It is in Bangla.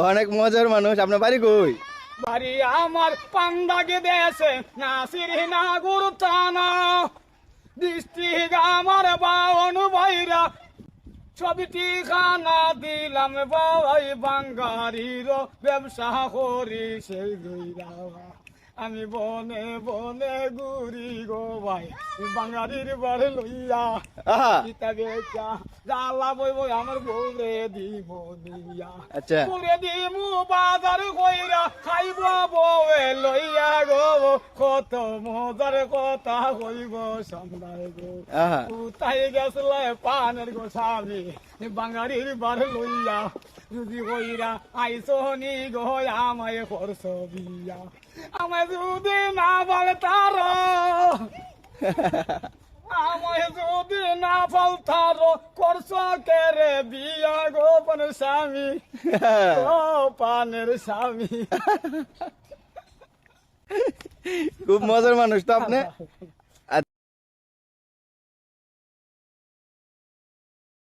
অনেক মজার মানুষ। আপনার বাড়ি কই? বাড়ি আমার পান্দাকে দেশে নাসির নাগুর টানা ডিস্ট্রিক্ট আমার বাউন ভাইরা ছবিটি খানা দিলাম বাবাই বাঙ্গারির ব্যবসা করি সেই দুইরা আমি বনে বনে ঘুরি গো ভাই বাঙালির বাড়ি লইয়া আহা ইতা বেচা জ্বালা বই বই আমার বউরে দিব দিয়া আচ্ছা বউরে দিমু বাজার কইরা খাইব বউয়ে লইয়া গো কত মজার কথা কইব সামলাই গো আহা উতাই গেছলে পানের গো স্বামী বাঙালির বাড়ি লইয়া যদি কইরা আইসনি গো আমায় করছ বিয়া আমায় যদি না বলে তার আমায় যদি না বল তার করছ কেরে বিয়া গো পানের স্বামী ও পানের স্বামী খুব মজার মানুষ তো আপনি।